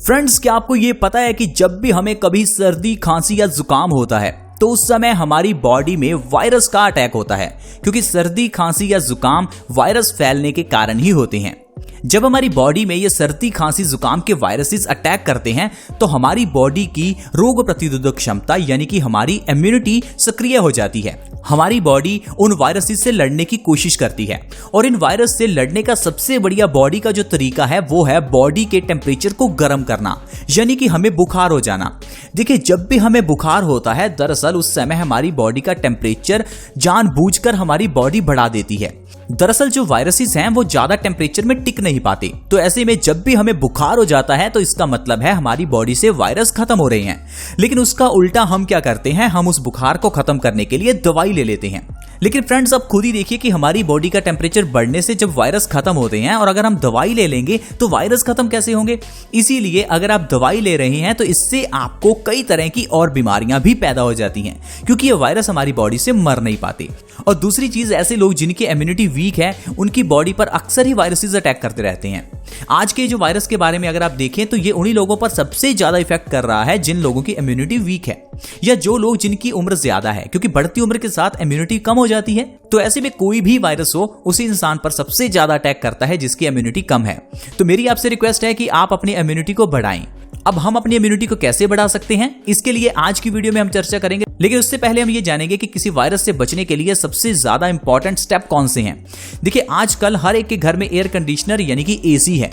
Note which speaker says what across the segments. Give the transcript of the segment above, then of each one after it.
Speaker 1: Friends, क्या आपको ये पता है कि जब भी हमें कभी सर्दी, खांसी या जुकाम होता है तो उस समय हमारी बॉडी में वायरस का अटैक होता है, क्योंकि सर्दी, खांसी या जुकाम वायरस फैलने के कारण ही होते हैं। जब हमारी बॉडी में ये सर्दी, खांसी, जुकाम के वायरसेस अटैक करते हैं तो हमारी बॉडी की रोग प्रतिरोधक क्षमता यानी कि हमारी इम्यूनिटी सक्रिय हो जाती है। हमारी बॉडी उन वायरसेस से लड़ने की कोशिश करती है और इन वायरस से लड़ने का सबसे बढ़िया बॉडी का जो तरीका है वो है बॉडी के टेम्परेचर को गर्म करना, यानी कि हमें बुखार हो जाना। देखिए, जब भी हमें बुखार होता है दरअसल उस समय हमारी बॉडी का टेम्परेचर जानबूझकर हमारी बॉडी बढ़ा देती है। दरअसल जो वायरसेस हैं वो ज्यादा टेम्परेचर में टिक नहीं पाते, तो ऐसे में जब भी हमें बुखार हो जाता है तो इसका मतलब है हमारी बॉडी से वायरस खत्म हो रहे हैं। लेकिन उसका उल्टा हम क्या करते हैं, हम उस बुखार को खत्म करने के लिए दवाई ले लेते हैं। लेकिन फ्रेंड्स, अब खुद ही देखिए कि हमारी बॉडी का टेम्परेचर बढ़ने से जब वायरस खत्म होते हैं और अगर हम दवाई ले लेंगे तो वायरस खत्म कैसे होंगे। इसीलिए अगर आप दवाई ले रहे हैं तो इससे आपको कई तरह की और बीमारियां भी पैदा हो जाती हैं, क्योंकि ये वायरस हमारी बॉडी से मर नहीं पाते। और दूसरी चीज, ऐसे लोग जिनकी इम्यूनिटी वीक है उनकी बॉडी पर अक्सर ही वायरसेस अटैक करते रहते हैं। आज के जो वायरस के बारे में अगर आप देखें तो ये उन्हीं लोगों पर सबसे ज्यादा इफेक्ट कर रहा है जिन लोगों की इम्यूनिटी वीक है या जो लोग जिनकी उम्र ज्यादा है, क्योंकि बढ़ती उम्र के साथ इम्यूनिटी कम हो जाती है। तो ऐसे में कोई भी वायरस हो उसी इंसान पर सबसे ज्यादा अटैक करता है जिसकी इम्यूनिटी कम है। तो मेरी आपसे रिक्वेस्ट है कि आप अपनी इम्यूनिटी को बढ़ाएं। अब हम अपनी इम्यूनिटी को कैसे बढ़ा सकते हैं, इसके लिए आज की वीडियो में हम चर्चा करेंगे। लेकिन उससे पहले हम ये जानेंगे कि किसी वायरस से बचने के लिए सबसे ज्यादा इंपॉर्टेंट स्टेप कौन से हैं। देखिए, आजकल हर एक के घर में एयर कंडीशनर यानी कि एसी है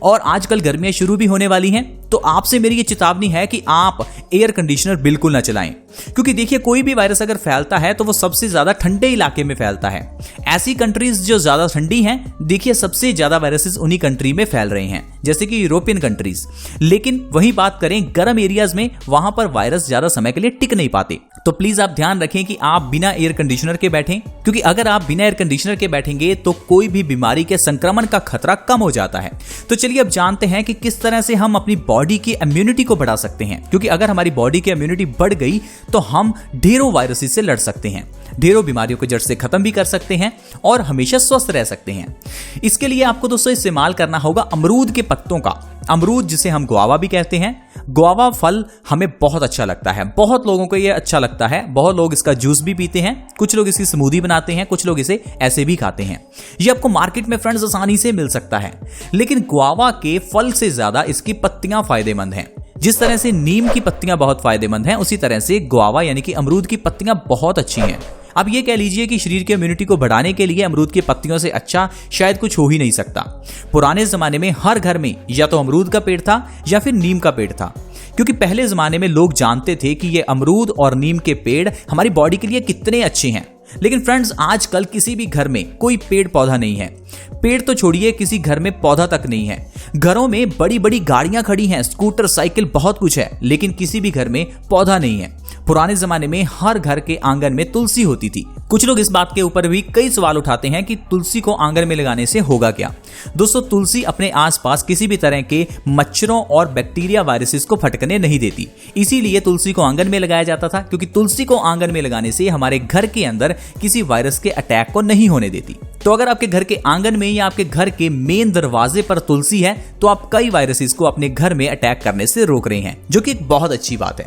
Speaker 1: और आजकल गर्मियां शुरू भी होने वाली हैं, तो आपसे मेरी ये चेतावनी है कि आप एयर कंडीशनर बिल्कुल ना चलाएं, क्योंकि देखिए कोई भी वायरस अगर फैलता है तो वो सबसे ज्यादा ठंडे इलाके में फैलता है। ऐसी कंट्रीज जो ज्यादा ठंडी हैं, देखिए सबसे ज्यादा वायरसेस उन्हीं कंट्री में फैल रहे हैं, जैसे कि यूरोपियन कंट्रीज। लेकिन वही बात करें गर्म एरियाज में, वहां पर वायरस ज्यादा समय के लिए टिक नहीं पाते। तो प्लीज आप ध्यान रखें कि आप बिना एयर कंडीशनर के बैठें, क्योंकि अगर आप बिना एयर कंडीशनर के बैठेंगे तो कोई भी बीमारी के संक्रमण का खतरा कम हो जाता है। तो चलिए अब जानते हैं कि किस तरह से हम अपनी बॉडी की इम्यूनिटी को बढ़ा सकते हैं, क्योंकि अगर हमारी बॉडी की इम्यूनिटी बढ़ गई तो हम ढेरों वायरसेस से लड़ सकते हैं, ढेरों बीमारियों को जड़ से खत्म भी कर सकते हैं और हमेशा स्वस्थ रह सकते हैं। इसके लिए आपको दोस्तों इस्तेमाल करना होगा अमरूद के पत्तों का। अमरूद जिसे हम गुआवा भी कहते हैं, गुआवा फल हमें बहुत अच्छा लगता है, बहुत लोगों को ये अच्छा लगता है। बहुत लोग इसका जूस भी पीते हैं, कुछ लोग इसकी स्मूदी बनाते हैं, कुछ लोग इसे ऐसे भी खाते हैं। ये आपको मार्केट में फ्रेंड्स आसानी से मिल सकता है। लेकिन गुआवा के फल से ज्यादा इसकी पत्तियां फायदेमंद हैं। जिस तरह से नीम की पत्तियां बहुत फायदेमंद हैं, उसी तरह से गुआवा यानी कि अमरूद की पत्तियां बहुत अच्छी हैं। अब ये कह लीजिए कि शरीर की इम्यूनिटी को बढ़ाने के लिए अमरूद की पत्तियों से अच्छा शायद कुछ हो ही नहीं सकता। पुराने जमाने में हर घर में या तो अमरूद का पेड़ था या फिर नीम का पेड़ था, क्योंकि पहले जमाने में लोग जानते थे कि ये अमरूद और नीम के पेड़ हमारी बॉडी के लिए कितने अच्छे हैं। लेकिन फ्रेंड्स, आजकल किसी भी घर में कोई पेड़ पौधा नहीं है। पेड़ तो छोड़िए, किसी घर में पौधा तक नहीं है। घरों में बड़ी बड़ी गाड़ियां खड़ी हैं, स्कूटर, साइकिल, बहुत कुछ है, लेकिन किसी भी घर में पौधा नहीं है। पुराने जमाने में हर घर के आंगन में तुलसी होती थी। कुछ लोग इस बात के ऊपर भी कई सवाल उठाते हैं कि तुलसी को आंगन में लगाने से होगा क्या। दोस्तों, तुलसी अपने आसपास किसी भी तरह के मच्छरों और बैक्टीरिया, वायरसेस को फटकने नहीं देती। इसीलिए तुलसी को आंगन में लगाया जाता था, क्योंकि तुलसी को आंगन में लगाने से हमारे घर के अंदर किसी वायरस के अटैक को नहीं होने देती। तो अगर आपके घर के आंगन में या आपके घर के मेन दरवाजे पर तुलसी है तो आप कई वायरसेस को अपने घर में अटैक करने से रोक रहे हैं, जो कि एक बहुत अच्छी बात है।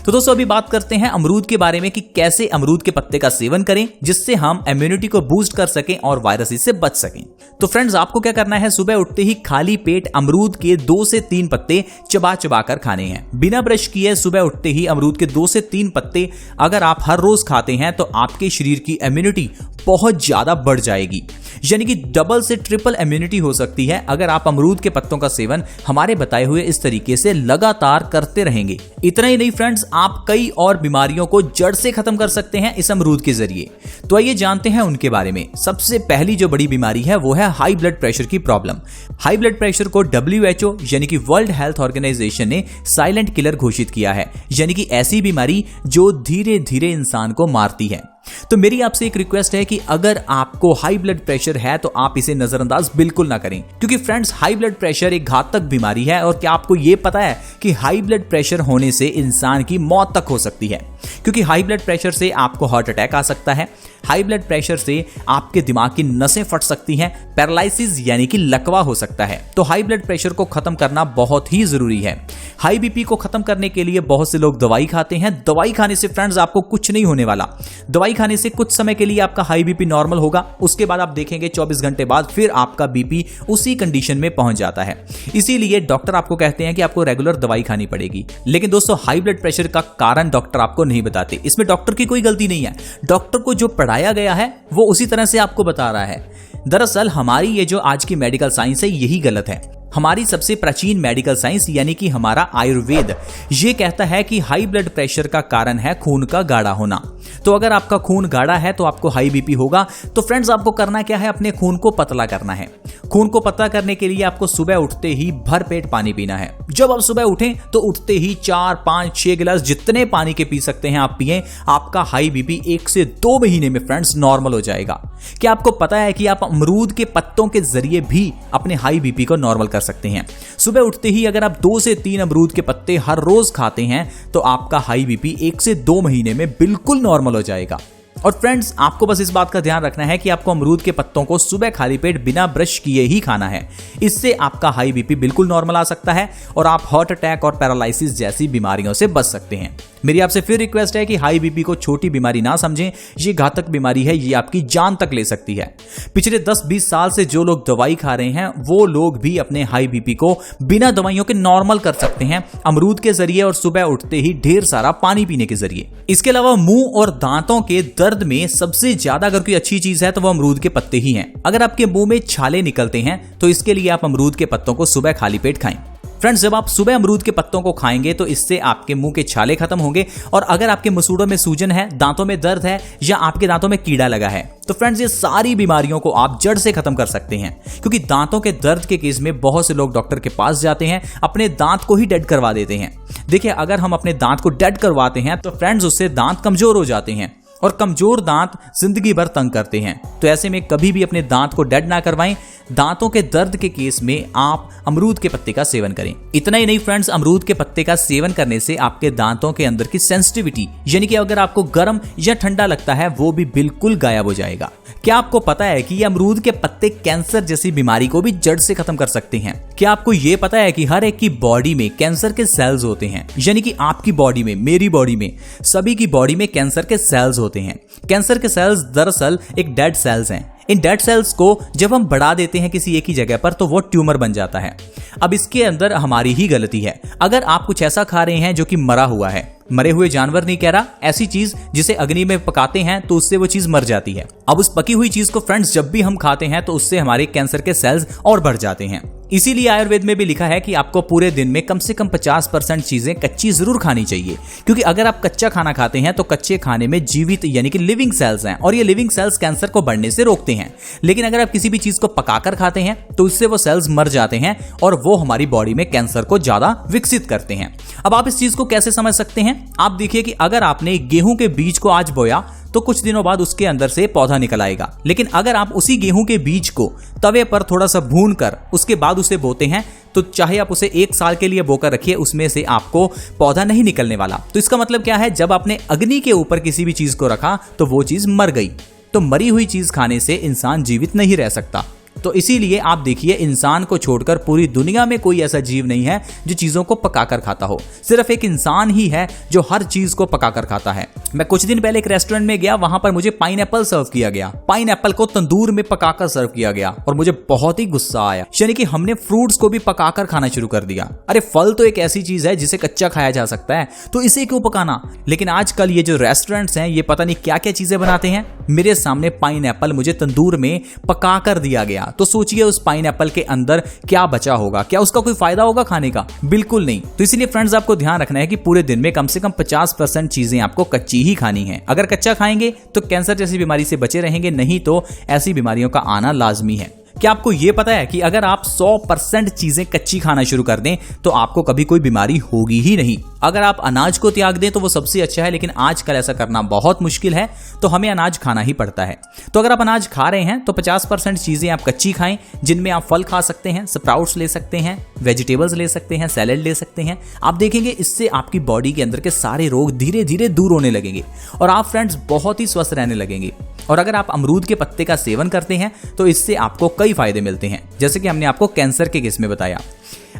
Speaker 1: तो दोस्तों, अभी बात करते हैं अमरूद के बारे में कि कैसे अमरूद के पत्ते का सेवन करें जिससे हम इम्यूनिटी को बूस्ट कर सकें और वायरसेस से बच सकें। तो फ्रेंड्स, आपको क्या करना है, सुबह उठते ही खाली पेट अमरूद के 2 से 3 पत्ते चबा चबा कर खाने हैं, बिना ब्रश किए। सुबह उठते ही अमरूद के 2 से 3 पत्ते अगर आप हर रोज खाते हैं तो आपके शरीर की इम्यूनिटी बहुत ज्यादा बढ़ जाएगी, यानी कि डबल से ट्रिपल इम्यूनिटी हो सकती है अगर आप अमरूद के पत्तों का सेवन हमारे बताए हुए इस तरीके से लगातार करते रहेंगे। इतना ही नहीं फ्रेंड्स, आप कई और बीमारियों को जड़ से खत्म कर सकते हैं इस अमरूद के जरिए। तो आइए जानते हैं उनके बारे में। सबसे पहली जो बड़ी बीमारी है वो है हाई ब्लड प्रेशर की प्रॉब्लम। हाई ब्लड प्रेशर को WHO यानी कि वर्ल्ड हेल्थ ऑर्गेनाइजेशन ने साइलेंट किलर घोषित किया है, यानी कि ऐसी बीमारी जो धीरे धीरे इंसान को मारती है। तो मेरी आपसे एक रिक्वेस्ट है कि अगर आपको हाई ब्लड प्रेशर है तो आप इसे नजरअंदाज बिल्कुल ना करें, क्योंकि फ्रेंड्स, हाई ब्लड प्रेशर एक घातक बीमारी है। और क्या आपको यह पता है कि हाई ब्लड प्रेशर होने से इंसान की मौत तक हो सकती है, क्योंकि हाई ब्लड प्रेशर से आपको हार्ट अटैक आ सकता है। हाई ब्लड प्रेशर से आपके दिमाग की नसें फट सकती हैं, पैरालिसिस यानी कि लकवा हो सकता है। तो हाई ब्लड प्रेशर को खत्म करना बहुत ही जरूरी है। हाई बीपी को खत्म करने के लिए बहुत से लोग दवाई खाते हैं। दवाई खाने से फ्रेंड्स आपको कुछ नहीं होने वाला। दवाई खाने से कुछ समय के लिए आपका हाई बीपी नॉर्मल होगा, उसके बाद आप देखेंगे 24 घंटे बाद फिर आपका बीपी उसी कंडीशन में पहुंच जाता है। इसीलिए डॉक्टर आपको कहते हैं कि आपको रेगुलर दवाई खानी पड़ेगी। लेकिन दोस्तों, हाई ब्लड प्रेशर का कारण डॉक्टर आपको नहीं बताते। इसमें डॉक्टर की कोई गलती नहीं है। डॉक्टर को जो पढ़ाया गया है वो उसी तरह से आपको बता रहा है। दरअसल हमारी ये जो आज की मेडिकल साइंस है यही गलत है। हमारी सबसे प्राचीन मेडिकल साइंस यानी कि हमारा आयुर्वेद ये कहता है कि हाई ब्लड प्रेशर का कारण है खून का गाढ़ा होना। तो अगर आपका खून गाढ़ा है तो आपको हाई बीपी होगा। तो फ्रेंड्स, आपको करना क्या है, अपने खून को पतला करना है। खून को पतला करने के लिए आपको सुबह उठते ही भर पेट पानी पीना है। जब आप सुबह उठें तो उठते ही 4, 5, 6 गिलास जितने पानी के पी सकते हैं आप पिएं। आपका हाई बीपी 1 से 2 महीने में फ्रेंड्स नॉर्मल हो जाएगा। क्या आपको पता है कि आप अमरूद के पत्तों के जरिए भी अपने हाई बीपी को नॉर्मल कर सकते हैं। सुबह उठते ही अगर आप 2 से 3 अमरूद के पत्ते हर रोज खाते हैं तो आपका हाई बीपी 1 से 2 महीने में बिल्कुल नॉर्मल हो जाएगा। और फ्रेंड्स, आपको बस इस बात का ध्यान रखना है कि आपको अमरूद के पत्तों को सुबह खाली पेट बिना ब्रश किए ही खाना है। इससे आपका हाई बीपी बिल्कुल नॉर्मल आ सकता है और आप हार्ट अटैक और पैरालिसिस जैसी बीमारियों से बच सकते हैं। मेरी आपसे फिर रिक्वेस्ट है कि हाई बीपी को छोटी बीमारी ना समझें। ये घातक बीमारी है, ये आपकी जान तक ले सकती है। पिछले 10-20 साल से जो लोग दवाई खा रहे हैं वो लोग भी अपने हाई बीपी को बिना दवाइयों के नॉर्मल कर सकते हैं, अमरूद के जरिए और सुबह उठते ही ढेर सारा पानी पीने के जरिए। इसके अलावा मुंह और दांतों के दर्द में सबसे ज्यादा अगर कोई अच्छी चीज है तो वो अमरूद के पत्ते ही हैं। अगर आपके मुंह में छाले निकलते हैं तो इसके लिए आप अमरूद के पत्तों को सुबह खाली पेट खाएं। फ्रेंड्स, जब आप सुबह अमरूद के पत्तों को खाएंगे तो इससे आपके मुंह के छाले खत्म होंगे। और अगर आपके मसूड़ों में सूजन है, दांतों में दर्द है या आपके दांतों में कीड़ा लगा है तो फ्रेंड्स, ये सारी बीमारियों को आप जड़ से खत्म कर सकते हैं। क्योंकि दांतों के दर्द के केस में बहुत से लोग डॉक्टर के पास जाते हैं, अपने दांत को ही डेड करवा देते हैं। देखिए, अगर हम अपने दांत को डेड करवाते हैं तो फ्रेंड्स उससे दांत कमजोर हो जाते हैं और कमजोर दांत जिंदगी भर तंग करते हैं। तो ऐसे में कभी भी अपने दांत को डेड ना करवाएं। दांतों के दर्द के केस में आप अमरूद के पत्ते का सेवन करें। इतना ही नहीं फ्रेंड्स, अमरूद के पत्ते का सेवन करने से आपके दांतों के अंदर की सेंसिटिविटी यानी कि अगर आपको गर्म या ठंडा लगता है वो भी बिल्कुल गायब हो जाएगा। क्या आपको पता है कि ये अमरूद के पत्ते कैंसर जैसी बीमारी को भी जड़ से खत्म कर सकते हैं? क्या आपको ये पता है कि हर एक की बॉडी में कैंसर के सेल्स होते हैं? यानी कि आपकी बॉडी में, मेरी बॉडी में, सभी की बॉडी में कैंसर के सेल्स होते हैं। कैंसर के सेल्स दरअसल एक डेड सेल्स हैं। इन डेड सेल्स को जब हम बढ़ा देते हैं किसी एक ही जगह पर तो वो ट्यूमर बन जाता है। अब इसके अंदर हमारी ही गलती है। अगर आप कुछ ऐसा खा रहे हैं जो कि मरा हुआ है, मरे हुए जानवर नहीं कह रहा, ऐसी चीज जिसे अग्नि में पकाते हैं तो उससे वो चीज मर जाती है। अब उस पकी हुई चीज को फ्रेंड्स जब भी हम खाते हैं तो उससे हमारे कैंसर के सेल्स और बढ़ जाते हैं। इसीलिए आयुर्वेद में भी लिखा है कि आपको पूरे दिन में कम से कम 50% चीजें कच्ची जरूर खानी चाहिए। क्योंकि अगर आप कच्चा खाना खाते हैं तो कच्चे खाने में जीवित यानी कि लिविंग सेल्स हैं और ये लिविंग सेल्स कैंसर को बढ़ने से रोकते हैं। लेकिन अगर आप किसी भी चीज को पकाकर खाते हैं तो इससे वो सेल्स मर जाते हैं और वो हमारी बॉडी में कैंसर को ज्यादा विकसित करते हैं। अब आप इस चीज को कैसे समझ सकते हैं? आप देखिए कि अगर आपने गेहूं के बीज को आज बोया तो कुछ दिनों बाद उसके अंदर से पौधा निकल आएगा। लेकिन अगर आप उसी गेहूं के बीज को तवे पर थोड़ा सा भून कर उसके बाद उसे बोते हैं तो चाहे आप उसे 1 साल के लिए बोकर रखिए, उसमें से आपको पौधा नहीं निकलने वाला। तो इसका मतलब क्या है? जब आपने अग्नि के ऊपर किसी भी चीज को रखा तो वो चीज मर गई। तो मरी हुई चीज खाने से इंसान जीवित नहीं रह सकता। तो इसीलिए आप देखिए, इंसान को छोड़कर पूरी दुनिया में कोई ऐसा जीव नहीं है जो चीजों को पकाकर खाता हो। सिर्फ एक इंसान ही है जो हर चीज को पकाकर खाता है। मैं कुछ दिन पहले एक रेस्टोरेंट में गया, वहां पर मुझे पाइनएप्पल सर्व किया गया। पाइनएप्पल को तंदूर में पकाकर सर्व किया गया और मुझे बहुत ही गुस्सा आया। यानी कि हमने फ्रूट्स को भी पकाकर खाना शुरू कर दिया। अरे फल तो एक ऐसी चीज है जिसे कच्चा खाया जा सकता है, तो इसे क्यों पकाना? लेकिन आजकल ये जो रेस्टोरेंट्स हैं ये पता नहीं क्या क्या चीजें बनाते हैं। मेरे सामने पाइनएप्पल मुझे तंदूर में पका कर दिया गया, तो सोचिए उस पाइनएप्पल के अंदर क्या बचा होगा? क्या उसका कोई फायदा होगा खाने का? बिल्कुल नहीं। तो इसीलिए फ्रेंड्स आपको ध्यान रखना है कि पूरे दिन में कम से कम 50% चीजें आपको कच्ची ही खानी है। अगर कच्चा खाएंगे तो कैंसर जैसी बीमारी से बचे रहेंगे, नहीं तो ऐसी बीमारियों का आना लाजमी है। क्या आपको ये पता है कि अगर आप 100% चीजें कच्ची खाना शुरू कर दें तो आपको कभी कोई बीमारी होगी ही नहीं। अगर आप अनाज को त्याग दें तो वो सबसे अच्छा है, लेकिन आजकल ऐसा करना बहुत मुश्किल है, तो हमें अनाज खाना ही पड़ता है। तो अगर आप अनाज खा रहे हैं तो 50% चीजें आप कच्ची खाएं, जिनमें आप फल खा सकते हैं, स्प्राउट्स ले सकते हैं, वेजिटेबल्स ले सकते हैं, सैलेड ले सकते हैं। आप देखेंगे इससे आपकी बॉडी के अंदर के सारे रोग धीरे धीरे दूर होने लगेंगे और आप फ्रेंड्स बहुत ही स्वस्थ रहने लगेंगे। और अगर आप अमरूद के पत्ते का सेवन करते हैं तो इससे आपको कई फायदे मिलते हैं, जैसे कि हमने आपको कैंसर के केस में बताया।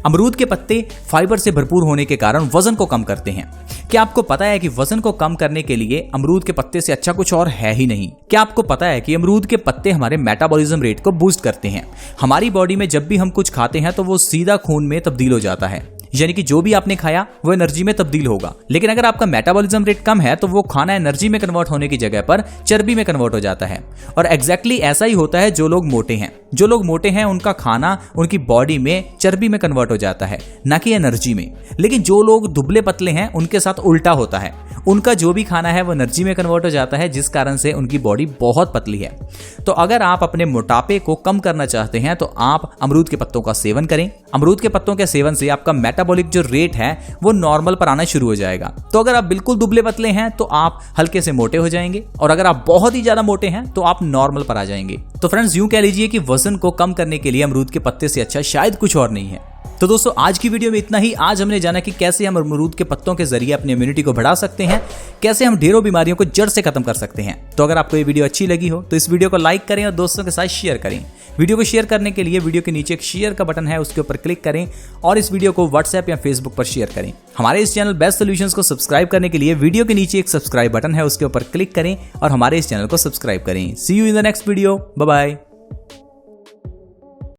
Speaker 1: अमरूद के पत्ते फाइबर से भरपूर होने के कारण वजन को कम करते हैं। क्या आपको पता है कि वजन को कम करने के लिए अमरूद के पत्ते से अच्छा कुछ और है ही नहीं। क्या आपको पता है कि अमरूद के पत्ते हमारे मेटाबॉलिज्म रेट को बूस्ट करते हैं। हमारी बॉडी में जब भी हम कुछ खाते हैं तो वो सीधा खून में तब्दील हो जाता है, यानी कि जो भी आपने खाया वो एनर्जी में तब्दील होगा। लेकिन अगर आपका मेटाबॉलिज्म रेट कम है तो वो खाना एनर्जी में कन्वर्ट होने की जगह पर चर्बी में कन्वर्ट हो जाता है। और एग्जैक्टली ऐसा ही होता है जो लोग मोटे हैं। जो लोग मोटे हैं उनका खाना उनकी बॉडी में चर्बी में कन्वर्ट हो जाता है, ना कि एनर्जी में। लेकिन जो लोग दुबले पतले हैं उनके साथ उल्टा होता है, उनका जो भी खाना है वो एनर्जी में कन्वर्ट हो जाता है, जिस कारण से उनकी बॉडी बहुत पतली है। तो अगर आप अपने मोटापे को कम करना चाहते हैं तो आप अमरूद के पत्तों का सेवन करें। अमरूद के पत्तों के सेवन से आपका मेटाबॉलिक जो रेट है वो नॉर्मल पर आना शुरू हो जाएगा। तो अगर आप बिल्कुल दुबले पतले हैं तो आप हल्के से मोटे हो जाएंगे, और अगर आप बहुत ही ज्यादा मोटे हैं तो आप नॉर्मल पर आ जाएंगे। तो फ्रेंड्स यूं कह लीजिए कि वजन को कम करने के लिए अमरूद के पत्ते से अच्छा शायद कुछ और नहीं है। तो दोस्तों आज की वीडियो में इतना ही। आज हमने जाना कि कैसे हम अमरूद के पत्तों के जरिए अपनी इम्यूनिटी को बढ़ा सकते हैं, कैसे हम ढेरों बीमारियों को जड़ से खत्म कर सकते हैं। तो अगर आपको ये वीडियो अच्छी लगी हो तो इस वीडियो को लाइक करें और दोस्तों के साथ शेयर करें। वीडियो को शेयर करने के लिए वीडियो के नीचे एक शेयर का बटन है, उसके ऊपर क्लिक करें और इस वीडियो को व्हाट्सएप या फेसबुक पर शेयर करें। हमारे इस चैनल बेस्ट सॉल्यूशंस को सब्सक्राइब करने के लिए वीडियो के नीचे एक सब्सक्राइब बटन है, उसके ऊपर क्लिक करें और हमारे इस चैनल को सब्सक्राइब करें। See you in the next video. Bye bye.